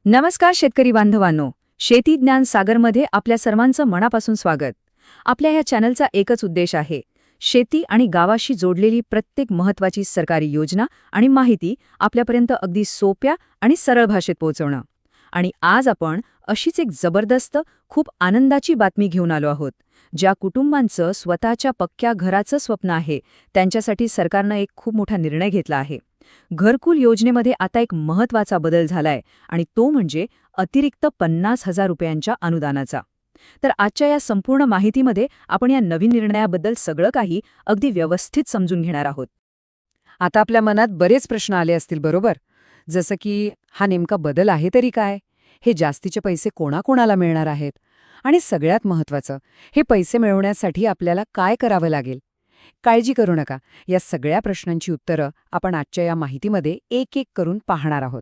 नमस्कार शेतकरी बांधवांनो, शेती ज्ञान सागरमध्ये आपल्या सर्वांचं मनापासून स्वागत. आपल्या ह्या चॅनलचा एकच उद्देश आहे, शेती आणि गावाशी जोडलेली प्रत्येक महत्त्वाची सरकारी योजना आणि माहिती आपल्यापर्यंत अगदी सोप्या आणि सरळ भाषेत पोहोचवणं. आणि आज आपण अशीच एक जबरदस्त, खूप आनंदाची बातमी घेऊन आलो आहोत. ज्या कुटुंबांचं स्वतःच्या पक्क्या घराचं स्वप्न आहे, त्यांच्यासाठी सरकारनं एक खूप मोठा निर्णय घेतला आहे. घरकुल योजनेमध्ये आता एक महत्त्वाचा बदल झालाय आणि तो म्हणजे अतिरिक्त 50,000 रुपयांच्या अनुदानाचा. तर आजच्या या संपूर्ण माहितीमध्ये आपण या नवीन निर्णयाबद्दल सगळं काही अगदी व्यवस्थित समजून घेणार आहोत. आता आपल्या मनात बरेच प्रश्न आले असतील, बरोबर? जसं की हा नेमका बदल आहे तरी काय? हे जास्तीचे पैसे कोणाकोणाला मिळणार आहेत? आणि सगळ्यात महत्त्वाचं, हे पैसे मिळवण्यासाठी आपल्याला काय करावं लागेल? काळजी करू नका, या सगळ्या प्रश्नांची उत्तरं आपण आजच्या या माहितीमध्ये एक एक करून पाहणार आहोत.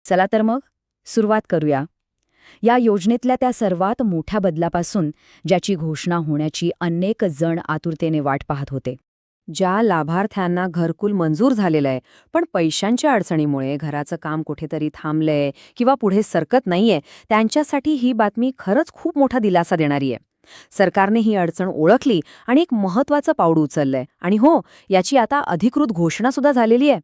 चला तर मग सुरुवात करूया. या योजनेतल्या त्या सर्वात मोठ्या बदलापासून, ज्याची घोषणा होण्याची अनेक जण आतुरतेने वाट पाहत होते. ज्या लाभार्थ्यांना घरकुल मंजूर झालेलं आहे, पण पैशांच्या अडचणीमुळे घराचं काम कुठेतरी थांबलंय किंवा पुढे सरकत नाहीये, त्यांच्यासाठी ही बातमी खरंच खूप मोठा दिलासा देणारी आहे. सरकारने ही अडचण ओळखली आणि एक महत्त्वाचं पाऊल उचललंय. आणि हो, याची आता अधिकृत घोषणा सुद्धा झालेली आहे.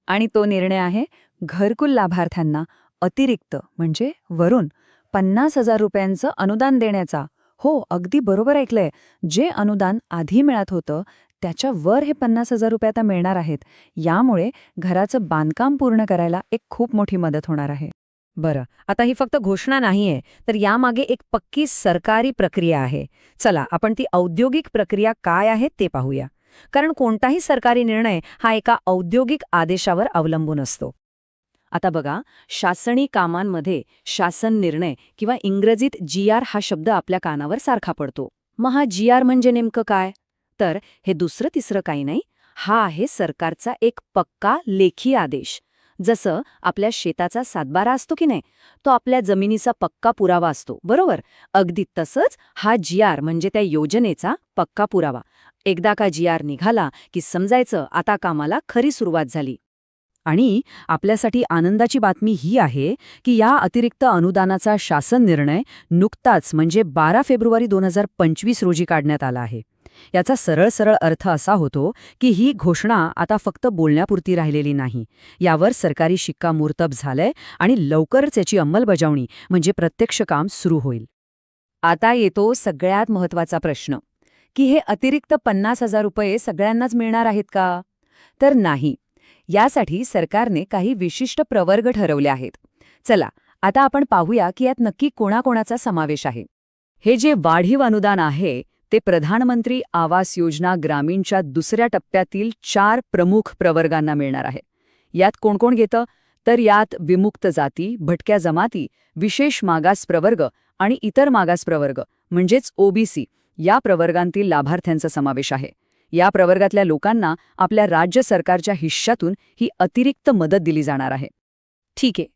आणि तो निर्णय आहे घरकुल लाभार्थ्यांना अतिरिक्त म्हणजे वरून 50,000 रुपयांचं अनुदान देण्याचा. हो, अगदी बरोबर ऐकलंय. जे अनुदान आधी मिळत होतं त्याच्यावर हे 50,000 रुपये आता मिळणार आहेत. यामुळे घराचं बांधकाम पूर्ण करायला एक खूप मोठी मदत होणार आहे. बरं, आता ही फक्त घोषणा नाहीये, तर यामागे एक पक्की सरकारी प्रक्रिया आहे. चला, आपण ती औद्योगिक प्रक्रिया काय आहे ते पाहूया. कारण कोणताही सरकारी निर्णय हा एका औद्योगिक आदेशावर अवलंबून असतो. आता बघा, शासनी कामांमध्ये शासन निर्णय किंवा इंग्रजीत GR हा शब्द आपल्या कानावर सारखा पडतो. मग हा GR म्हणजे नेमकं काय? तर हे दुसरं तिसरं काही नाही, हा आहे सरकारचा एक पक्का लेखी आदेश. जसं आपल्या शेताचा सातबारा असतो की नाही, तो आपल्या जमिनीचा पक्का पुरावा असतो, बरोबर? अगदी तसंच हा GR म्हणजे त्या योजनेचा पक्का पुरावा. एकदा का GR निघाला की समजायचं आता कामाला खरी सुरुवात झाली. आणि आपल्यासाठी आनंदाची बातमी ही आहे की या अतिरिक्त अनुदानाचा शासन निर्णय नुकताच म्हणजे 12 फेब्रुवारी 2025 रोजी काढण्यात आला आहे. याचा सरळ सरळ अर्थ असा होतो की ही घोषणा आता फक्त बोलण्यापुरती राहिलेली नाही. यावर सरकारी शिक्कामोर्तब झालंय आणि लवकरच याची अंमलबजावणी म्हणजे प्रत्यक्ष काम सुरू होईल. आता येतो सगळ्यात महत्त्वाचा प्रश्न, की हे अतिरिक्त 50,000 रुपये सगळ्यांनाच मिळणार आहेत का? तर नाही. यासाठी सरकारने काही विशिष्ट प्रवर्ग ठरवले आहेत. चला, आता आपण पाहूया की यात नक्की कोणाकोणाचा समावेश आहे. हे जे वाढीव अनुदान आहे ते प्रधानमंत्री आवास योजना ग्रामीणच्या दुसऱ्या टप्प्यातील 4 प्रमुख प्रवर्गांना मिळणार आहे. यात कोण कोण घेतं? तर यात विमुक्त जाती, भटक्या जमाती, विशेष मागास प्रवर्ग आणि इतर मागास प्रवर्ग म्हणजेच OBC या प्रवर्गांतील लाभार्थ्यांचा समावेश आहे. या प्रवर्गातल्या लोकांना आपल्या राज्य सरकारच्या हिश्श्यातून ही अतिरिक्त मदत दिली जाणार आहे. ठीक आहे,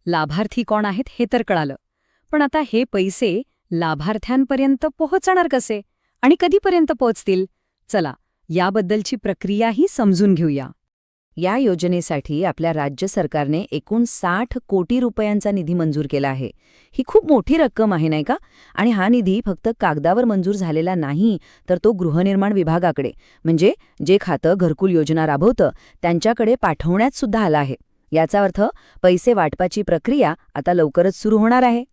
लाभार्थी कोण आहेत हे तर कळालं. पण आता हे पैसे लाभार्थ्यांपर्यंत पोहोचणार कसे आणि कधीपर्यंत पोहोचतील? चला, याबद्दलची प्रक्रियाही समजून घेऊया. या योजनेसाठी आपल्या राज्य सरकारने एकूण 60 कोटी रुपयांचा निधी मंजूर केला आहे. ही खूप मोठी रक्कम आहे, नाही का? आणि हा निधी फक्त कागदावर मंजूर झालेला नाही, तर तो गृहनिर्माण विभागाकडे म्हणजे जे खातं घरकुल योजना राबवतं त्यांच्याकडे पाठवण्यात सुद्धा आला आहे. याचा अर्थ पैसे वाटपाची प्रक्रिया आता लवकरच सुरू होणार आहे.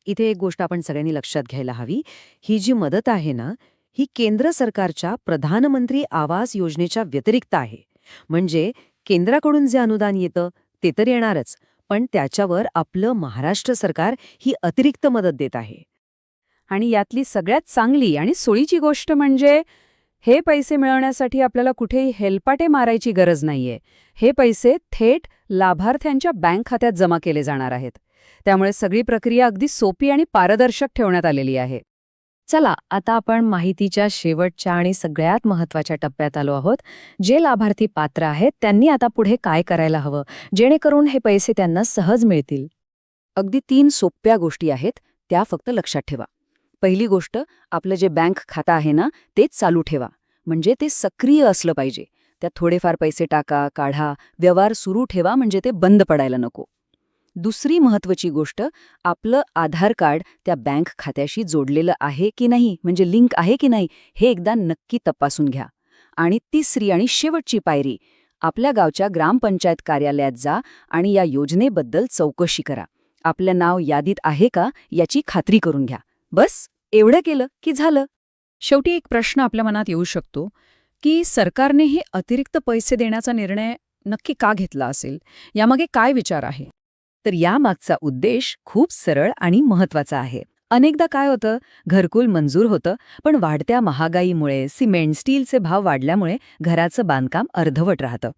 इथे एक गोष्ट आपण सगळ्यांनी लक्षात घ्यायला हवी. ही जी मदत आहे ना, ही केंद्र सरकारच्या प्रधानमंत्री आवास योजनेच्या व्यतिरिक्त आहे. म्हणजे केंद्राकडून जे अनुदान येतं ते तर येणारच, पण त्याच्यावर आपलं महाराष्ट्र सरकार ही अतिरिक्त मदत देत आहे. आणि यातली सगळ्यात चांगली आणि सोयीची गोष्ट म्हणजे हे पैसे मिळवण्यासाठी आपल्याला कुठेही हेलपाटे मारायची गरज नाहीये. हे पैसे थेट लाभार्थ्यांच्या बँक खात्यात जमा केले जाणार आहेत. त्यामुळे सगळी प्रक्रिया अगदी सोपी आणि पारदर्शक ठेवण्यात आलेली आहे. चला, आता आपण माहितीच्या शेवटच्या आणि सगळ्यात महत्त्वाच्या टप्प्यात आलो आहोत. जे लाभार्थी पात्र आहेत त्यांनी आता पुढे काय करायला हवं, जेणेकरून हे पैसे त्यांना सहज मिळतील. अगदी 3 सोप्या गोष्टी आहेत, त्या फक्त लक्षात ठेवा. पहिली गोष्ट, आपलं जे बँक खातं आहे ना, तेच चालू ठेवा. म्हणजे ते सक्रिय असलं पाहिजे. त्यात थोडेफार पैसे टाका, काढा, व्यवहार सुरू ठेवा, म्हणजे ते बंद पडायला नको. दुसरी महत्त्वाची गोष्ट, आपलं आधार कार्ड त्या बँक खात्याशी जोडलेलं आहे की नाही, म्हणजे लिंक आहे की नाही, हे एकदा नक्की तपासून घ्या. आणि तिसरी आणि शेवटची पायरी, आपल्या गावच्या ग्रामपंचायत कार्यालयात जा आणि या योजनेबद्दल चौकशी करा. आपलं नाव यादीत आहे का याची खात्री करून घ्या. बस, एवढं केलं की झालं. शेवटी एक प्रश्न आपल्या मनात येऊ शकतो की सरकारने हे अतिरिक्त पैसे देण्याचा निर्णय नक्की का घेतला असेल? यामागे काय विचार आहे? तर यामागचा उद्देश खूप सरळ आणि महत्वाचा आहे. अनेकदा काय होतं, घरकुल मंजूर होतं, पण वाढत्या महागाईमुळे, सिमेंट, स्टीलचे भाव वाढल्यामुळे घराचं बांधकाम अर्धवट राहतं.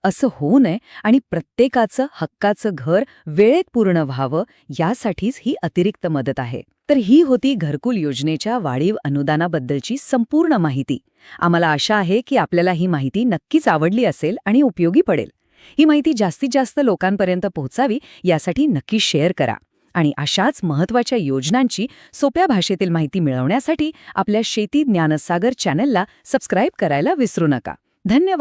असं होऊ नये आणि प्रत्येकाचं हक्काचं घर वेळेत पूर्ण व्हावं, यासाठीच ही अतिरिक्त मदत आहे. तर ही होती घरकुल योजनेच्या वाढीव अनुदानाबद्दलची संपूर्ण माहिती. आम्हाला आशा आहे की आपल्याला ही माहिती नक्कीच आवडली असेल आणि उपयोगी पडेल. ही माहिती जास्तीत जास्त लोकांपर्यंत पोहोचावी यासाठी नक्की शेअर करा. आणि अशाच महत्त्वाच्या योजनांची सोप्या भाषेतील माहिती मिळवण्यासाठी आपल्या शेती ज्ञानसागर चॅनलला सबस्क्राईब करायला विसरू नका. धन्यवाद.